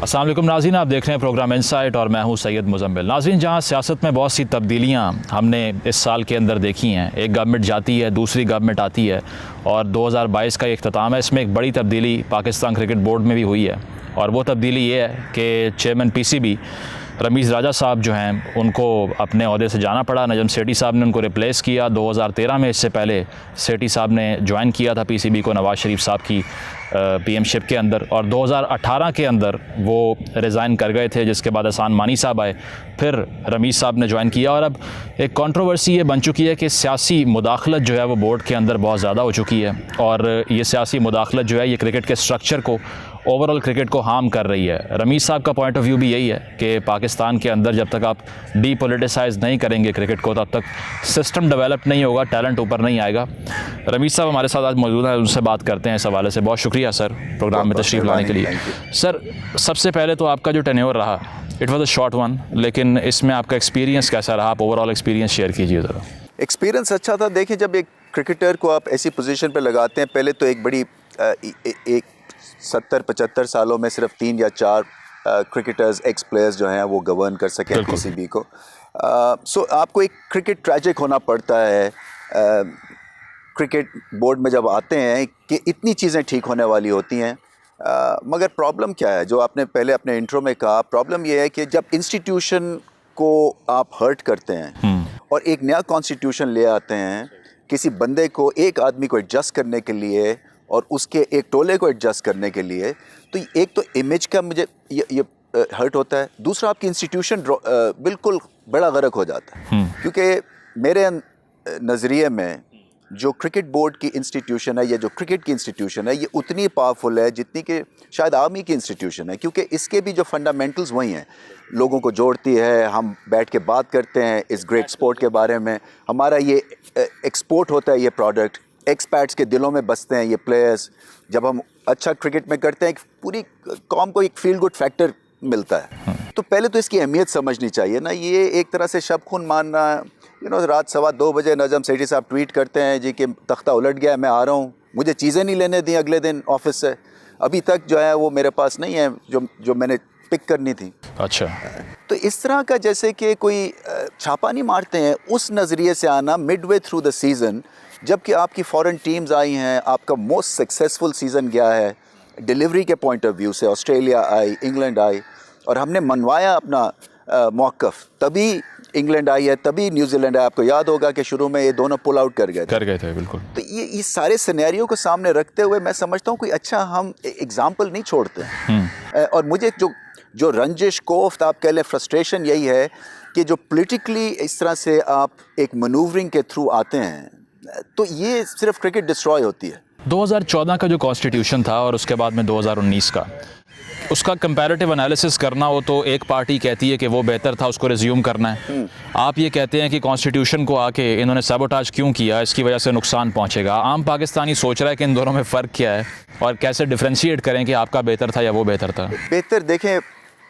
अस्सलाम वालेकुम नाज़रीन, आप देख रहे हैं प्रोग्राम इनसाइट और मैं हूं सैयद मुज़म्मिल। नाज़रीन, जहां सियासत में बहुत सी तब्दीलियां हमने इस साल के अंदर देखी हैं, एक गवर्नमेंट जाती है, दूसरी गवर्नमेंट आती है और 2022 का इख्तिताम है। इसमें एक बड़ी तब्दीली पाकिस्तान क्रिकेट बोर्ड में भी हुई है और वो तब्दीली ये है कि चेयरमैन PCB रमीज़ राजा साहब जो हैं उनको अपने अहदे से जाना पड़ा। नजम सेठी साहब ने उनको रिप्लेस किया 2013 में। इससे पहले सेठी साहब ने ज्वाइन किया था PCB को नवाज़ शरीफ साहब की PM-शिप के अंदर, और 2018 के अंदर वो रिज़ाइन कर गए थे, जिसके बाद हसन मानी साहब आए, फिर रमीज़ साहब ने ज्वाइन किया। और अब एक कंट्रोवर्सी ये बन चुकी है कि सियासी मुदाखलत जो है वो बोर्ड के अंदर बहुत ज़्यादा हो चुकी है और ये सियासी मुदाखलत जो है ये क्रिकेट के स्ट्रक्चर को, ओवरऑल क्रिकेट को हार्म कर रही है। रमीज़ साहब का पॉइंट ऑफ व्यू भी यही है कि पाकिस्तान के अंदर जब तक आप डीपोलिटिसाइज़ नहीं करेंगे क्रिकेट को, तब तक सिस्टम डेवलप नहीं होगा, टैलेंट ऊपर नहीं आएगा। रमीज़ साहब हमारे साथ आज मौजूद हैं, उनसे बात करते हैं इस हवाले से। बहुत शुक्रिया सर प्रोग्राम में तशरीफ़ लाने के लिए। सर, सबसे पहले तो आपका जो टेन्योर रहा, it was a short one, लेकिन इसमें आपका एक्सपीरियंस कैसा रहा? आप ओवरऑल एक्सपीरियंस शेयर कीजिए ज़रा। एक्सपीरियंस अच्छा था। देखिए, जब एक क्रिकेटर को आप ऐसी पोजीशन पे लगाते हैं, पहले तो एक बड़ी एक 70-75 सालों में सिर्फ 3 या 4 क्रिकेटर्स, एक्स प्लेयर्स जो हैं वो गवर्न कर सकें PCB को। सो आपको एक क्रिकेट ट्रैजिक होना पड़ता है क्रिकेट बोर्ड में जब आते हैं कि इतनी चीज़ें ठीक होने वाली होती हैं। मगर प्रॉब्लम क्या है, जो आपने पहले अपने इंट्रो में कहा, प्रॉब्लम ये है कि जब इंस्टीट्यूशन को आप हर्ट करते हैं और एक नया कॉन्स्टिट्यूशन ले आते हैं किसी बंदे को, एक आदमी को एडजस्ट करने के लिए और उसके एक टोले को एडजस्ट करने के लिए, तो एक तो इमेज का मुझे ये हर्ट होता है। दूसरा, आपकी इंस्टीट्यूशन बिल्कुल बड़ा गर्क हो जाता है। क्योंकि मेरे नज़रिए में जो क्रिकेट बोर्ड की इंस्टीट्यूशन है या जो क्रिकेट की इंस्टीट्यूशन है, ये उतनी पावरफुल है जितनी कि शायद आर्मी की इंस्टीट्यूशन है। क्योंकि इसके भी जो फंडामेंटल्स वही हैं, लोगों को जोड़ती है, हम बैठ के बात करते हैं इस ग्रेट स्पोर्ट के बारे में, हमारा ये एक्सपोर्ट होता है, ये प्रोडक्ट एक्सपैट्स के दिलों में बसते हैं ये प्लेयर्स। जब हम अच्छा क्रिकेट में करते हैं, पूरी कौम को एक फील गुड फैक्टर मिलता है। तो पहले तो इसकी अहमियत समझनी चाहिए ना। ये एक तरह से शब खून मानना, रात 2:15 बजे नजम सेठी साहब ट्वीट करते हैं जी कि तख्ता उलट गया, मैं आ रहा हूँ, मुझे चीज़ें नहीं लेने दी अगले दिन ऑफिस से, अभी तक जो है वो मेरे पास नहीं है जो मैंने पिक करनी थी। अच्छा, तो इस तरह का जैसे कि कोई छापा नहीं मारते हैं, उस नज़रिए से आना मिडवे थ्रू द सीज़न, जबकि आपकी फॉरेन टीम्स आई हैं, आपका मोस्ट सक्सेसफुल सीज़न गया है डिलीवरी के पॉइंट ऑफ व्यू से। ऑस्ट्रेलिया आई, इंग्लैंड आई, और हमने मनवाया अपना मौक़िफ़, तभी इंग्लैंड आई है, तभी न्यूजीलैंड आया। आपको याद होगा कि शुरू में ये दोनों पुल आउट कर गए थे। बिल्कुल। तो ये सारे सिनेरियो को सामने रखते हुए मैं समझता हूँ कोई अच्छा हम एग्जाम्पल नहीं छोड़ते हैं। और मुझे जो रंजिश, कोफ्त आप कह लें, फ्रस्ट्रेशन यही है कि जो पॉलिटिकली इस तरह से आप एक मनूवरिंग के थ्रू आते हैं, तो ये सिर्फ क्रिकेट डिस्ट्रॉय होती है। 2014 का जो कॉन्स्टिट्यूशन था और उसके बाद में 2019 का, उसका कंपैरेटिव एनालिसिस करना हो तो एक पार्टी कहती है कि वो बेहतर था, उसको रिज्यूम करना है। आप ये कहते हैं कि कॉन्स्टिट्यूशन को आके इन्होंने सैबोटाज क्यों किया, इसकी वजह से नुकसान पहुंचेगा। आम पाकिस्तानी सोच रहा है कि इन दोनों में फ़र्क क्या है और कैसे डिफ्रेंशिएट करें कि आपका बेहतर था या वो बेहतर था। बेहतर देखें,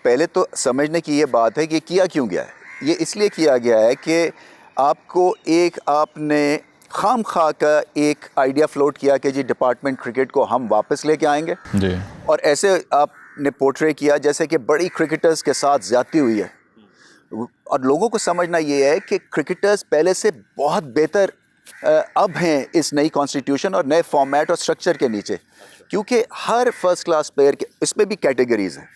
पहले तो समझने की ये बात है कि किया क्यों गया है। ये इसलिए किया गया है कि आपको आपने खाम खा का एक आइडिया फ्लोट किया कि जी डिपार्टमेंट क्रिकेट को हम वापस लेके आएंगे जी, और ऐसे आपने पोर्ट्रे किया जैसे कि बड़ी क्रिकेटर्स के साथ ज़्यादती हुई है। और लोगों को समझना ये है कि क्रिकेटर्स पहले से बहुत बेहतर अब हैं इस नई कॉन्स्टिट्यूशन और नए फॉर्मेट और स्ट्रक्चर के नीचे, क्योंकि हर फर्स्ट क्लास प्लेयर के इसमें भी कैटेगरीज हैं।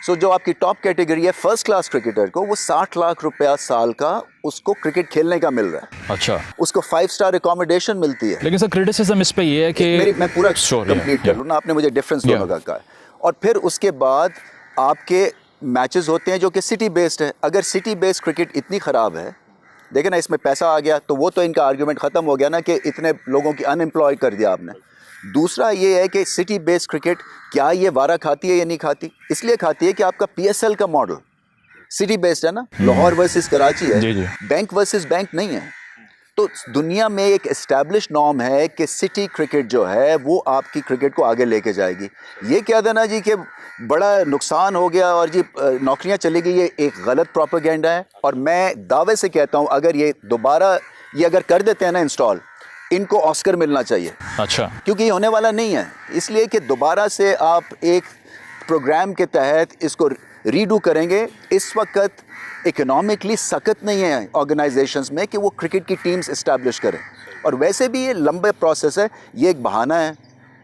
सो जो आपकी टॉप कैटेगरी है फर्स्ट क्लास क्रिकेटर को, वो 60 लाख रुपया साल का उसको क्रिकेट खेलने का मिल रहा है। अच्छा, उसको 5 स्टार एकोमोडेशन मिलती है। लेकिन सर क्रिटिसिज्म इस पे ये है कि मैं पूरा कंप्लीट कर लूँ ना, आपने मुझे डिफरेंस दोनों का कहा। और फिर उसके बाद आपके मैचेस होते हैं जो कि सिटी बेस्ड है। अगर सिटी बेस्ड क्रिकेट इतनी ख़राब है, देखें ना, इसमें पैसा आ गया तो वो तो इनका आर्ग्यूमेंट ख़त्म हो गया ना कि इतने लोगों की अनएम्प्लॉय कर दिया आपने। दूसरा ये है कि सिटी बेस्ड क्रिकेट क्या ये वारा खाती है या नहीं खाती? इसलिए खाती है कि आपका PSL का मॉडल सिटी बेस्ड है ना, लाहौर वर्सेस कराची है, बैंक वर्सेस बैंक नहीं है। तो दुनिया में एक एस्टैब्लिश नॉर्म है कि सिटी क्रिकेट जो है वो आपकी क्रिकेट को आगे लेके जाएगी। ये कह देना जी कि बड़ा नुकसान हो गया और जी नौकरियां चली गई, ये एक गलत प्रोपेगेंडा है। और मैं दावे से कहता हूँ अगर ये दोबारा ये अगर कर देते हैं ना इंस्टॉल, इनको ऑस्कर मिलना चाहिए। अच्छा, क्योंकि ये होने वाला नहीं है। इसलिए कि दोबारा से आप एक प्रोग्राम के तहत इसको रीडू करेंगे। इस वक्त इकोनॉमिकली सख्त नहीं है ऑर्गेनाइजेशंस में कि वो क्रिकेट की टीम्स इस्टेब्लिश करें, और वैसे भी ये लंबे प्रोसेस है, ये एक बहाना है।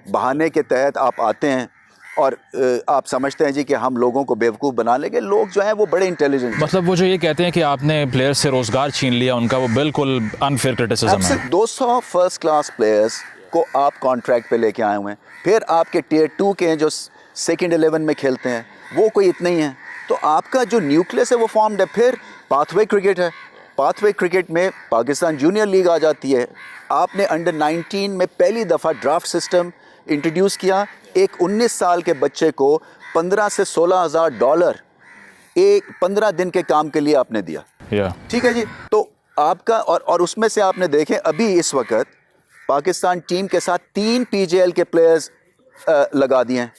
बहाने के तहत आप आते हैं और आप समझते हैं जी कि हम लोगों को बेवकूफ़ बना लेंगे। लोग जो हैं वो बड़े इंटेलिजेंट, मतलब वो जो ये कहते हैं कि आपने प्लेयर्स से रोज़गार छीन लिया, उनका वो बिल्कुल अनफेयर क्रिटिसिज्म है। 200 फर्स्ट क्लास प्लेयर्स को आप कॉन्ट्रैक्ट पे लेके आए हुए हैं, फिर आपके टियर 2 के जो सेकंड 11 में खेलते हैं वो कोई इतना ही है, तो आपका जो न्यूक्लियस है वो फॉर्म्ड है। फिर पाथवे क्रिकेट है, पाथवे क्रिकेट में पाकिस्तान जूनियर लीग आ जाती है। आपने अंडर 19 में पहली दफ़ा ड्राफ्ट सिस्टम इंट्रोड्यूस किया। एक 19 साल के बच्चे को 15 से 16,000 डॉलर एक 15 दिन के काम के लिए आपने दिया। ठीक है जी, तो आपका और उसमें से आपने देखें अभी इस वक्त पाकिस्तान टीम के साथ 3 पीजीएल के प्लेयर्स लगा दिए हैं,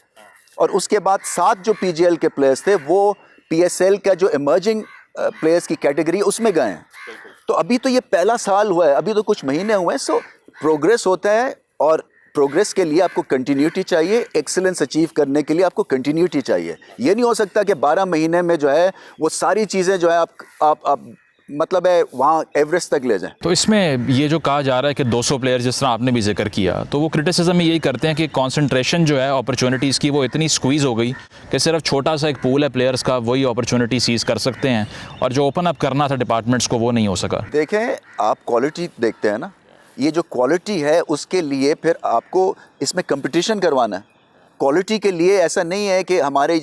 और उसके बाद 7 जो पीजीएल के प्लेयर्स थे वो पीएसएल का जो इमर्जिंग प्लेयर्स की कैटेगरी उसमें गए हैं। तो अभी तो ये पहला साल हुआ है, अभी तो कुछ महीने हुए हैं। सो प्रोग्रेस होता है, और प्रोग्रेस के लिए आपको कंटिन्यूटी चाहिए, एक्सीलेंस अचीव करने के लिए आपको कंटिन्यूटी चाहिए। ये नहीं हो सकता कि 12 महीने में जो है वो सारी चीज़ें जो है आप मतलब है वहाँ एवरेस्ट तक ले जाएं। तो इसमें ये जो कहा जा रहा है कि 200 प्लेयर, जिस तरह आपने भी जिक्र किया, तो वो क्रिटिसिज्म में यही करते हैं कि कंसंट्रेशन जो है अपॉर्चुनिटीज़ की वो इतनी स्क्वीज़ हो गई कि सिर्फ छोटा सा एक पूल है प्लेयर्स का, वही अपॉर्चुनिटी सीज़ कर सकते हैं, और जो ओपन अप करना था डिपार्टमेंट्स को वो नहीं हो सका। देखें, आप क्वालिटी देखते हैं ना, ये जो क्वालिटी है उसके लिए फिर आपको इसमें कंपटीशन करवाना है। क्वालिटी के लिए ऐसा नहीं है कि हमारे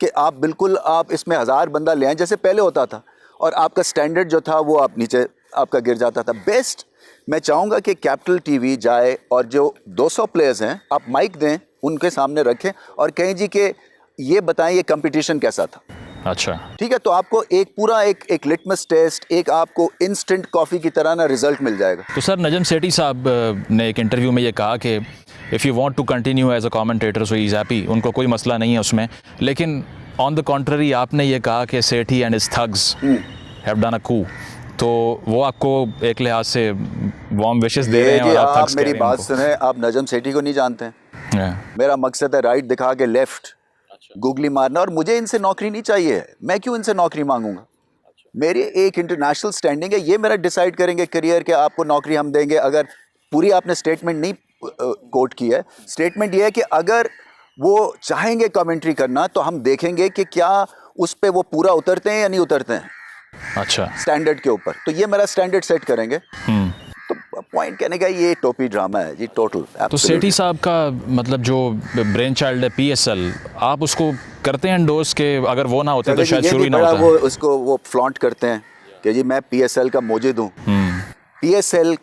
कि आप बिल्कुल आप इसमें 1000 बंदा ले आएँ जैसे पहले होता था, और आपका स्टैंडर्ड जो था वो आप नीचे आपका गिर जाता था। बेस्ट मैं चाहूँगा कि कैपिटल टीवी जाए और जो 200 प्लेयर्स हैं आप माइक दें, उनके सामने रखें और कहें जी कि ये बताएं ये कंपटीशन कैसा था। अच्छा, ठीक है, तो आपको एक पूरा एक लिटमस टेस्ट, एक आपको इंस्टेंट कॉफ़ी की तरह ना रिजल्ट मिल जाएगा। तो सर, नजम सेठी साहब ने एक इंटरव्यू में ये कहा कि if you want to continue as a commentator so he is happy, उनको कोई मसला नहीं है उसमें। लेकिन ऑन द कॉन्ट्ररी आपने ये कहा कि Sethi and his thugs have done a coup, तो वो आपको एक लिहाज से वार्म विशेस दे रहे हैं और आप मेरी बात सुने, आप नजम सेठी को नहीं जानते हैं। मेरा मकसद है राइट दिखा के लेफ्ट गूगली मारना, और मुझे इनसे नौकरी नहीं चाहिए। मैं क्यों इनसे नौकरी मांगूंगा? मेरी एक इंटरनेशनल स्टैंडिंग है, ये मेरा डिसाइड करेंगे करियर के आपको नौकरी हम देंगे। अगर पूरी आपने स्टेटमेंट नहीं कोट की है, स्टेटमेंट ये है कि अगर वो चाहेंगे कमेंट्री करना तो हम देखेंगे कि क्या उस पर वो पूरा उतरते हैं या नहीं उतरते हैं। अच्छा, स्टैंडर्ड के ऊपर, तो ये मेरा स्टैंडर्ड सेट करेंगे। तो पॉइंट कहने का ये टोपी ड्रामा है जी टोटल। तो सेठी साहब का मतलब जो ब्रेन चाइल्ड है पीएसएल, आप उसको करते हैं एंडोर्स के अगर वो ना होते तो शायद शुरू ही ना होता। वो उसको वो फ्लॉन्ट करते हैं कि जी मैं पीएसएल का मौजूद हूँ। पीएसएल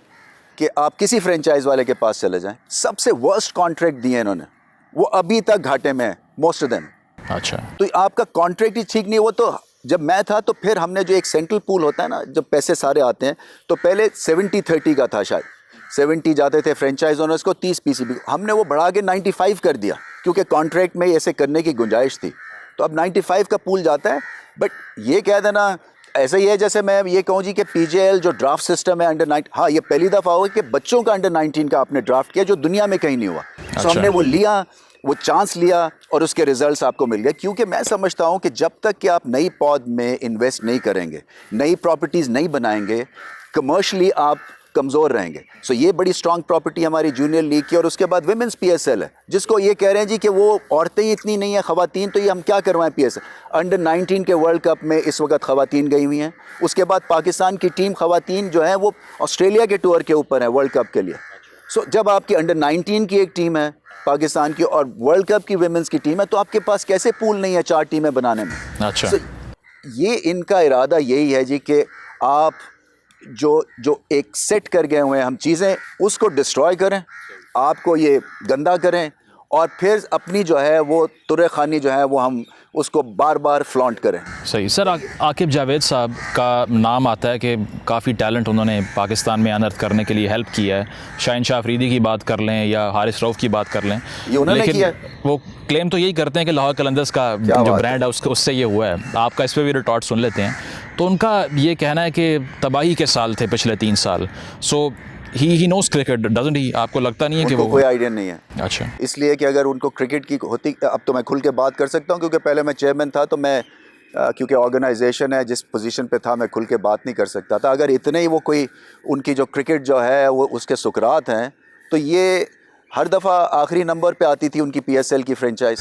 के आप किसी फ्रेंचाइज वाले के पास चले जाएं, सबसे वर्स्ट कॉन्ट्रैक्ट दिए इन्होंने, वो अभी तक घाटे में है मोस्ट ऑफ देम। अच्छा, तो आपका कॉन्ट्रैक्ट ही ठीक नहीं। वो तो जब मैं था तो फिर हमने जो एक सेंट्रल पूल होता है ना, जब पैसे सारे आते हैं, तो पहले 70-30 का था, शायद 70 जाते थे फ्रेंचाइज ओनर्स को, 30 पीसीबी। हमने वो बढ़ा के 95 कर दिया क्योंकि कॉन्ट्रैक्ट में ऐसे करने की गुंजाइश थी। तो अब 95 का पूल जाता है। बट ये कह देना ऐसा ही है जैसे मैं ये कहूँ जी कि पीजीएल जो ड्राफ्ट सिस्टम है अंडर 19, हाँ ये पहली दफ़ा हुआ कि बच्चों का अंडर 19 का आपने ड्राफ्ट किया जो दुनिया में कहीं नहीं हुआ। तो हमने वो लिया, वो चांस लिया और उसके रिजल्ट्स आपको मिल गए। क्योंकि मैं समझता हूँ कि जब तक कि आप नई पौध में इन्वेस्ट नहीं करेंगे, नई प्रॉपर्टीज़ नहीं बनाएंगे, कमर्शली आप कमज़ोर रहेंगे। सो ये बड़ी स्ट्रॉन्ग प्रॉपर्टी हमारी जूनियर लीग की। और उसके बाद विमेंस पीएसएल है, जिसको ये कह रहे हैं जी कि वो औरतें ही इतनी नहीं है ख़वातीन, तो ये हम क्या करवाएं पीएसएल। अंडर 19 के वर्ल्ड कप में इस वक्त ख़वातीन गई हुई हैं। उसके बाद पाकिस्तान की टीम ख़वातीन जो है वो ऑस्ट्रेलिया के टूर के ऊपर है वर्ल्ड कप के लिए। सो जब आपकी अंडर 19 की एक टीम है पाकिस्तान की और वर्ल्ड कप की विमेंस की टीम है, तो आपके पास कैसे पूल नहीं है 4 टीमें बनाने में। अच्छा, ये इनका इरादा यही है जी कि आप जो एक सेट कर गए हुए हैं हम चीज़ें, उसको डिस्ट्रॉय करें, आपको ये गंदा करें और फिर अपनी जो है वो तुरे खानी जो है वो हम उसको बार बार फ्लॉन्ट करें। सही। सर, आकिब जावेद साहब का नाम आता है कि काफ़ी टैलेंट उन्होंने पाकिस्तान में अनर्थ करने के लिए हेल्प किया है। शाहीन शाह अफरीदी की बात कर लें या हारिस रऊफ़ की बात कर लें, ये उन्होंने किया। वो क्लेम तो यही करते हैं कि लाहौर कलंदर्स का जो ब्रांड है उससे ये हुआ है। आपका इस पर भी रिटॉर्ट सुन लेते हैं। तो उनका ये कहना है कि तबाही के साल थे पिछले 3 साल। So he knows cricket doesn't he? आपको लगता नहीं है कि उनको वो कोई आइडिया नहीं है। अच्छा, इसलिए कि अगर उनको क्रिकेट की होती, अब तो मैं खुल के बात कर सकता हूँ क्योंकि पहले मैं चेयरमैन था, तो मैं क्योंकि ऑर्गेनाइजेशन है जिस पोजीशन पे था, मैं खुल के बात नहीं कर सकता था। अगर इतने ही वो कोई उनकी जो क्रिकेट जो है वो उसके सुकरात हैं, तो ये हर दफ़ा आखिरी नंबर पे आती थी उनकी PSL की फ्रेंचाइज,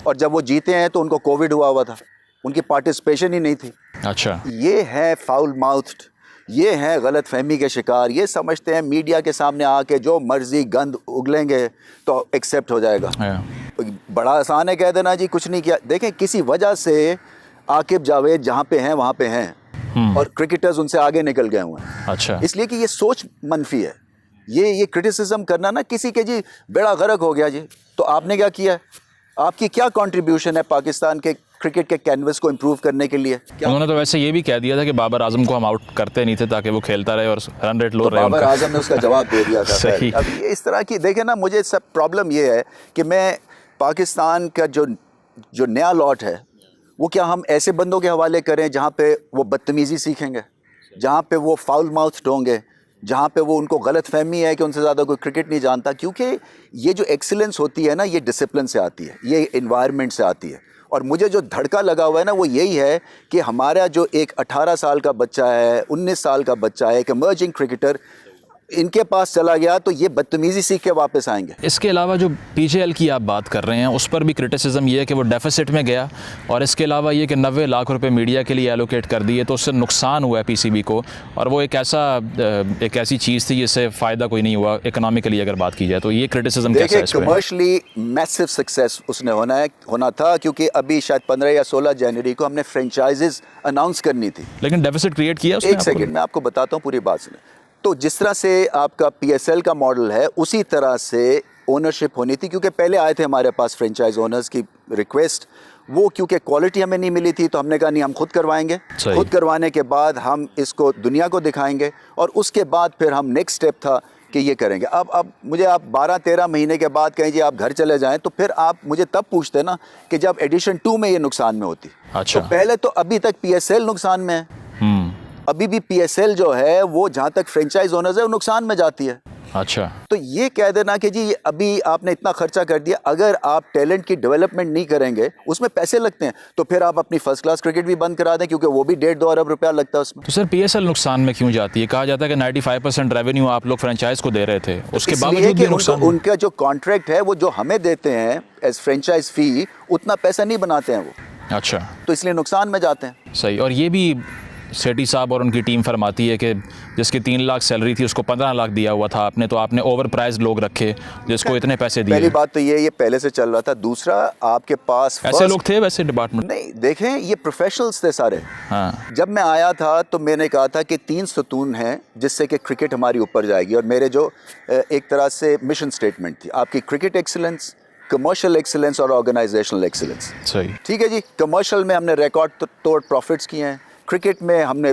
और जब वो जीते हैं तो उनको कोविड हुआ था, उनकी पार्टिसिपेशन ही नहीं थी। अच्छा, ये है फाउल माउथड, ये हैं गलत फहमी के शिकार, ये समझते हैं मीडिया के सामने आके जो मर्जी गंद उगलेंगे तो एक्सेप्ट हो जाएगा। बड़ा आसान है कह देना जी कुछ नहीं किया। देखें, किसी वजह से आकिब जावेद जहाँ पे हैं वहाँ पे हैं, और क्रिकेटर्स उनसे आगे निकल गए हुए हैं। अच्छा, इसलिए कि ये सोच मनफी है। ये क्रिटिसिज्म करना ना किसी के जी बेड़ा गर्क हो गया जी, तो आपने क्या किया? आपकी क्या कंट्रीब्यूशन है पाकिस्तान के क्रिकेट के कैनवस को इम्प्रूव करने के लिए? उन्होंने तो वैसे ये भी कह दिया था कि बाबर आजम को हम आउट करते नहीं थे ताकि वो खेलता रहे और रन रेट लो तो रहे बाबर उनका। आजम ने उसका जवाब दे दिया था। सही। अब ये इस तरह की देखे ना, मुझे सब प्रॉब्लम ये है कि मैं पाकिस्तान का जो नया लॉट है वो क्या हम ऐसे बंदों के हवाले करें जहाँ पे वो बदतमीज़ी सीखेंगे, जहाँ पे वो फाउल माउथ होंगे, जहाँ पे वो उनको गलत फहमी है कि उनसे ज़्यादा कोई क्रिकेट नहीं जानता? क्योंकि ये जो एक्सीलेंस होती है ना, ये डिसिप्लिन से आती है, ये इन्वायरमेंट से आती है। और मुझे जो धड़का लगा हुआ है ना वो यही है कि हमारा जो एक 18 साल का बच्चा है, 19 साल का बच्चा है, एक इमर्जिंग क्रिकेटर, इनके पास चला गया तो ये बदतमीज़ी सीख के वापस आएंगे। इसके अलावा जो PJL की आप बात कर रहे हैं उस पर भी क्रिटिसिज्म ये है कि वो डेफिसिट में गया, और इसके अलावा ये कि 90 लाख रुपए मीडिया के लिए एलोकेट कर दिए, तो उससे नुकसान हुआ है PCB को, और वो एक ऐसी चीज़ थी जिससे फ़ायदा कोई नहीं हुआ इकोनॉमिकली अगर बात की जाए, तो ये क्रिटिसिज्म कैसा है इस पर? कमर्शली मैसिव सक्सेस उसने होना था, क्योंकि अभी शायद 15 या 16 जनवरी को हमने फ्रेंचाइजेस अनाउंस करनी थी। लेकिन डेफिसिट क्रिएट किया उसने? एक सेकंड मैं आपको बताता हूँ, पूरी बात सुने। तो जिस तरह से आपका PSL का मॉडल है उसी तरह से ओनरशिप होनी थी, क्योंकि पहले आए थे हमारे पास फ्रेंचाइज ओनर्स की रिक्वेस्ट, वो क्योंकि क्वालिटी हमें नहीं मिली थी तो हमने कहा नहीं, हम खुद करवाएंगे। खुद करवाने के बाद हम इसको दुनिया को दिखाएंगे, और उसके बाद फिर हम नेक्स्ट स्टेप था कि ये करेंगे। अब मुझे आप 12-13 महीने के बाद कहें जी आप घर चले जाएं, तो फिर आप मुझे तब पूछते ना कि जब एडिशन 2 में ये नुकसान में होती। अच्छा। तो पहले तो अभी तक PSL नुकसान में है, अभी भी PSL जो है वो जहाँ तक फ्रेंचाइज ओनर्स है वो नुकसान में जाती है। अच्छा, तो ये कह देना कि जी अभी आपने इतना खर्चा कर दिया, अगर आप टैलेंट की डेवलपमेंट नहीं करेंगे, उसमें पैसे लगते हैं, तो फिर आप अपनी फर्स्ट क्लास क्रिकेट भी बंद करा दें, क्योंकि वो भी 1.5-2 अरब रुपया लगता है उसमें। तो सर PSL नुकसान में क्यों जाती है? कहा जाता है कि 95% रेवेन्यू आप लोग फ्रेंचाइज को दे रहे थे, उसके बावजूद भी नुकसान। उनका जो कॉन्ट्रैक्ट है वो जो हमें देते हैं एज फ्रेंचाइज फी, उतना पैसा नहीं बनाते हैं वो। अच्छा, तो इसलिए नुकसान में जाते हैं। सही। और ये भी सेठी साहब और उनकी टीम फरमाती है कि जिसकी 3 लाख सैलरी थी उसको 15 लाख दिया हुआ था आपने, तो आपने ओवर प्राइज लोग रखे जिसको इतने पैसे दिए। पहली बात तो ये पहले से चल रहा था। दूसरा, आपके पास ऐसे लोग थे वैसे डिपार्टमेंट? नहीं, देखें ये प्रोफेशनल्स थे सारे। हाँ। जब मैं आया था तो मैंने कहा था कि 3 सतून हैं जिससे कि क्रिकेट हमारी ऊपर जाएगी, और मेरे जो एक तरह से मिशन स्टेटमेंट थी आपकी क्रिकेट एक्सीलेंस, कमर्शियल एक्सीलेंस और ऑर्गेनाइजेशनल एक्सीलेंस। सही। ठीक है जी। कमर्शियल में हमने रिकॉर्ड तोड़ प्रॉफिट्स किए हैं। क्रिकेट में हमने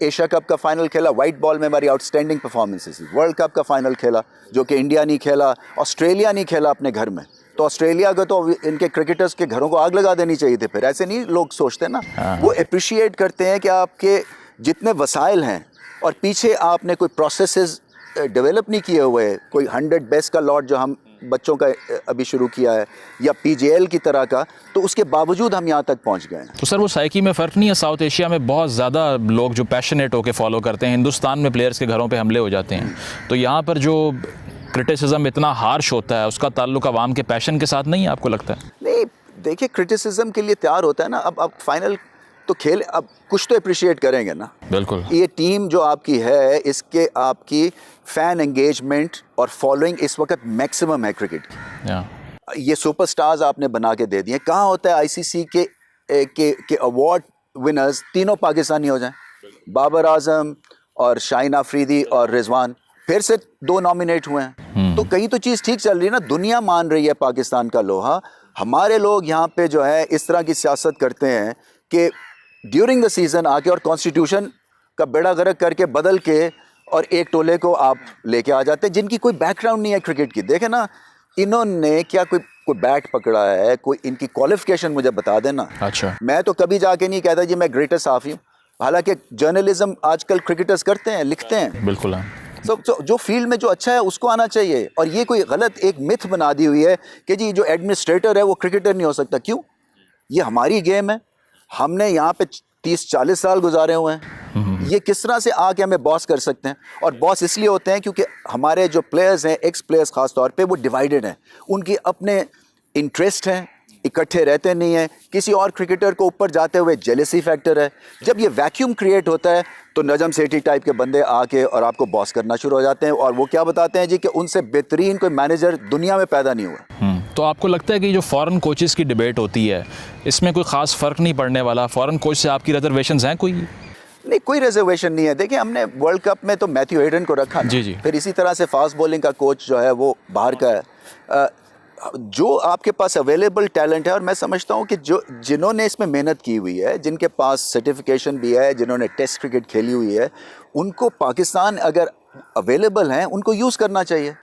एशिया कप का फाइनल खेला, वाइट बॉल में हमारी आउटस्टैंडिंग परफॉर्मेंसेस, वर्ल्ड कप का फाइनल खेला जो कि इंडिया नहीं खेला, ऑस्ट्रेलिया नहीं खेला अपने घर में, तो ऑस्ट्रेलिया को तो इनके क्रिकेटर्स के घरों को आग लगा देनी चाहिए थी। फिर ऐसे नहीं लोग सोचते ना। वो अप्रिशिएट करते हैं कि आपके जितने वसाइल हैं और पीछे आपने कोई प्रोसेसेस डेवलप नहीं किए हुए, कोई 100 बेस्ट का लॉट जो हम बच्चों का अभी शुरू किया है या PJL की तरह का, तो उसके बावजूद हम यहाँ तक पहुँच गए हैं। तो सर वो साइकी में फ़र्क नहीं है? साउथ एशिया में बहुत ज़्यादा लोग जो पैशनेट होकर फॉलो करते हैं, हिंदुस्तान में प्लेयर्स के घरों पे हमले हो जाते हैं, तो यहाँ पर जो क्रिटिसिज्म इतना हार्श होता है उसका ताल्लुक आवाम के पैशन के साथ नहीं है, आपको लगता है? नहीं, देखिए क्रिटिसिज्म के लिए तैयार होता है ना। अब फाइनल तो खेल, अब कुछ तो अप्रिशिएट करेंगे ना। बिल्कुल। ये टीम जो आपकी है, इसके आपकी फ़ैन एंगेजमेंट और फॉलोइंग इस वक्त मैक्सिमम है क्रिकेट की। ये सुपरस्टार्स आपने बना के दे दिए। कहाँ होता है ICC के अवार्ड विनर्स तीनों पाकिस्तानी हो जाएं, बाबर आजम और शाहीन आफरीदी और रिजवान फिर से 2 नॉमिनेट हुए हैं। तो कहीं तो चीज़ ठीक चल रही है ना। दुनिया मान रही है पाकिस्तान का लोहा। हमारे लोग यहाँ पे जो है इस तरह की सियासत करते हैं कि ड्यूरिंग द सीज़न आके और कॉन्स्टिट्यूशन का बेड़ा गर्क करके बदल के और एक टोले को आप लेके आ जाते हैं जिनकी कोई बैकग्राउंड नहीं है क्रिकेट की। देखे ना, इन्होंने क्या कोई बैट पकड़ा है, कोई इनकी क्वालिफिकेशन मुझे बता देना। अच्छा। मैं तो कभी जाके नहीं कहता जी मैं ग्रेटेस्ट साफ़ी हूँ, हालांकि जर्नलिज्म आजकल क्रिकेटर्स करते हैं, लिखते हैं। बिल्कुल। So, जो फील्ड में जो अच्छा है उसको आना चाहिए, और ये कोई गलत एक मिथ बना दी हुई है कि जी जो एडमिनिस्ट्रेटर है वो क्रिकेटर नहीं हो सकता। क्यों? ये हमारी गेम है, हमने यहाँ पे 30-40 साल गुजारे हुए हैं, ये किस तरह से आके हमें बॉस कर सकते हैं? और बॉस इसलिए होते हैं क्योंकि हमारे जो प्लेयर्स हैं, एक्स प्लेयर्स ख़ास तौर पे, वो डिवाइडेड हैं, उनके अपने इंटरेस्ट हैं, इकट्ठे रहते नहीं हैं। किसी और क्रिकेटर को ऊपर जाते हुए जेलसी फैक्टर है। जब ये वैक्यूम क्रिएट होता है तो नजम सेठी टाइप के बंदे आके और आपको बॉस करना शुरू हो जाते हैं, और वो क्या बताते हैं जी कि उनसे बेहतरीन कोई मैनेजर दुनिया में पैदा नहीं हुआ। तो आपको लगता है कि जो फॉरेन कोचेस की डिबेट होती है इसमें कोई ख़ास फ़र्क नहीं पड़ने वाला? फॉरेन कोच से आपकी रिजर्वेशंस हैं कोई? नहीं, कोई रिजर्वेशन नहीं है। देखिए, हमने वर्ल्ड कप में तो मैथ्यू हेडन को रखा ना, जी। फिर इसी तरह से फास्ट बॉलिंग का कोच जो है वो बाहर का है। जो आपके पास अवेलेबल टैलेंट है, और मैं समझता हूँ कि जिन्होंने इसमें मेहनत की हुई है, जिनके पास सर्टिफिकेशन भी है, जिन्होंने टेस्ट क्रिकेट खेली हुई है, उनको पाकिस्तान अगर अवेलेबल हैं उनको यूज़ करना चाहिए।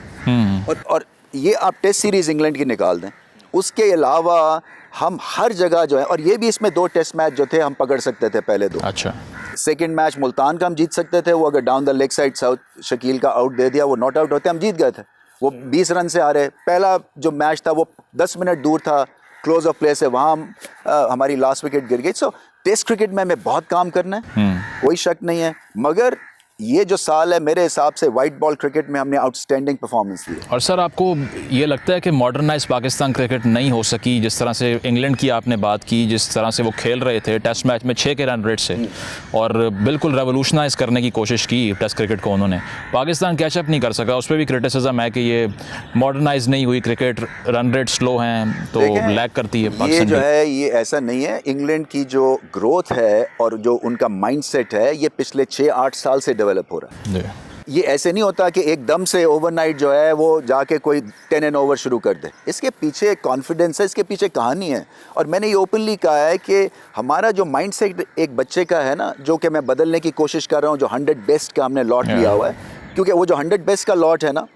और ये आप टेस्ट सीरीज़ इंग्लैंड की निकाल दें, उसके अलावा हम हर जगह जो है, और ये भी इसमें 2 टेस्ट मैच जो थे हम पकड़ सकते थे पहले 2। अच्छा। सेकंड मैच मुल्तान का हम जीत सकते थे, वो अगर down the leg side south Shakeel का आउट दे दिया, वो नॉट आउट होते, हम जीत गए थे। वो 20 रन से आ रहे। पहला जो मैच था वो 10 मिनट दूर था क्लोज ऑफ प्ले से, वहाँ हमारी लास्ट विकेट गिर गई। सो टेस्ट क्रिकेट में हमें बहुत काम करना है, कोई शक नहीं है, मगर ये जो साल है मेरे हिसाब से वाइट बॉल क्रिकेट में हमने आउटस्टैंडिंग परफॉर्मेंस दी। और सर, आपको ये लगता है कि मॉडर्नाइज पाकिस्तान क्रिकेट नहीं हो सकी? जिस तरह से इंग्लैंड की आपने बात की, जिस तरह से वो खेल रहे थे टेस्ट मैच में 6 के रन रेट से, और बिल्कुल रेवोल्यूशनाइज करने की कोशिश की टेस्ट क्रिकेट को उन्होंने, पाकिस्तान कैचअप नहीं कर सका। उस पर भी क्रिटिसिज्म है कि ये मॉडर्नाइज नहीं हुई क्रिकेट, रन रेट स्लो हैं तो लैग करती है ये जो है ये ऐसा नहीं है। इंग्लैंड की जो ग्रोथ है और जो उनका माइंडसेट है, ये पिछले 6-8 साल से डेवलप हो रहा है। ये ऐसे नहीं होता कि एकदम से ओवरनाइट जो है वो जाके कोई 10 एंड ओवर शुरू कर दे। इसके पीछे कॉन्फिडेंस है, इसके पीछे कहानी है। और मैंने ये ओपनली कहा है कि हमारा जो माइंडसेट एक बच्चे का है ना, जो कि मैं बदलने की कोशिश कर रहा हूँ, जो 100 बेस्ट का हमने लॉट लिया हुआ है, क्योंकि वो जो 100 बेस्ट का लॉट है ना,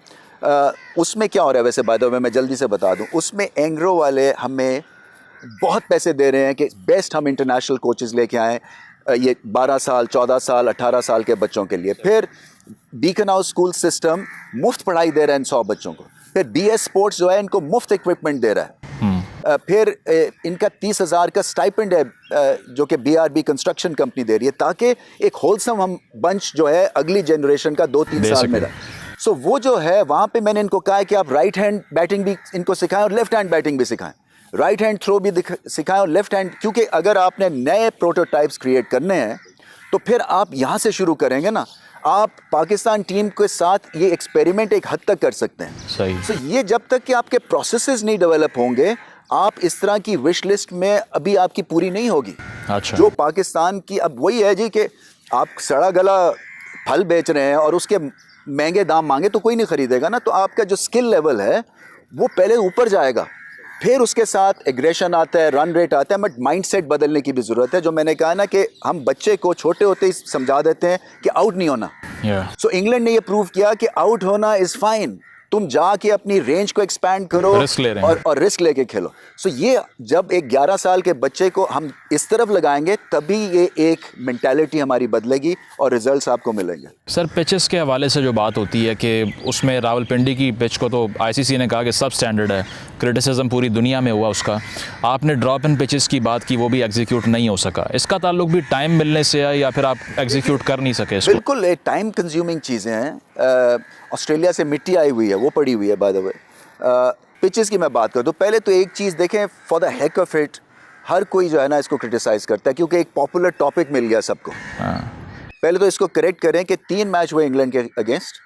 उसमें क्या हो रहा है, वैसे बाय द वे मैं जल्दी से बता दूँ, उसमें एंग्रो वाले हमें बहुत पैसे दे रहे हैं कि बेस्ट हम इंटरनेशनल कोचेज़ लेके आएँ, ये 12 साल 14 साल 18 साल के बच्चों के लिए। फिर बीकन हाउस स्कूल सिस्टम मुफ्त पढ़ाई दे रहा है इन 100 बच्चों को। फिर BS स्पोर्ट्स जो है इनको मुफ्त इक्विपमेंट दे रहा है। फिर इनका 30,000 का स्टाइपेंड है जो कि BRB कंस्ट्रक्शन कंपनी दे रही है, ताकि एक होलसम हम बंच जो है अगली जनरेशन का 2-3 साल में रहे। सो वो जो है वहाँ पे मैंने इनको कहा है कि आप राइट हैंड बैटिंग भी इनको सिखाएं और लेफ्ट हैंड बैटिंग भी सिखाएं, राइट हैंड थ्रो भी सिखाएं और लेफ्ट हैंड, क्योंकि अगर आपने नए प्रोटोटाइप्स क्रिएट करने हैं तो फिर आप यहाँ से शुरू करेंगे ना। आप पाकिस्तान टीम के साथ ये एक्सपेरिमेंट एक हद तक कर सकते हैं। सही। So, ये जब तक कि आपके प्रोसेसेस नहीं डेवलप होंगे, आप इस तरह की विश लिस्ट में अभी आपकी पूरी नहीं होगी। अच्छा। जो पाकिस्तान की अब वही है जी कि आप सड़ा गला फल बेच रहे हैं और उसके महंगे दाम मांगे तो कोई नहीं खरीदेगा ना। तो आपका जो स्किल लेवल है वो पहले ऊपर जाएगा, फिर उसके साथ एग्रेशन आता है, रन रेट आता है, बट माइंडसेट बदलने की भी ज़रूरत है। जो मैंने कहा ना कि हम बच्चे को छोटे होते ही समझा देते हैं कि आउट नहीं होना। सो इंग्लैंड ने ये प्रूव किया कि आउट होना इज़ फाइन, तुम जाके अपनी रेंज को एक्सपैंड करो और रिस्क लेके खेलो। सो ये जब एक 11 साल के बच्चे को हम इस तरफ लगाएंगे तभी ये एक मेंटालिटी हमारी बदलेगी और रिजल्ट्स आपको मिलेंगे। सर, पिचेस के हवाले से जो बात होती है कि उसमें रावलपिंडी की पिच को तो ICC ने कहा कि सब स्टैंडर्ड है, क्रिटिसिज्म पूरी दुनिया में हुआ उसका। आपने ड्रॉप इन पिचेस की बात की, वो भी एग्जीक्यूट नहीं हो सका। इसका ताल्लुक भी टाइम मिलने से है या फिर आप एग्जीक्यूट कर नहीं सके इसको? बिल्कुल, एक टाइम कंज्यूमिंग चीज़ें हैं। ऑस्ट्रेलिया से मिट्टी आई हुई है, वो पड़ी हुई है बाय द वे। पिचेस की मैं बात करूँ तो पहले तो एक चीज़ देखें, for the heck of it हर कोई जो है ना इसको क्रिटिसाइज़ करता है क्योंकि एक पॉपुलर टॉपिक मिल गया सबको। पहले तो इसको करेक्ट करें कि 3 मैच हुए इंग्लैंड के अगेंस्ट,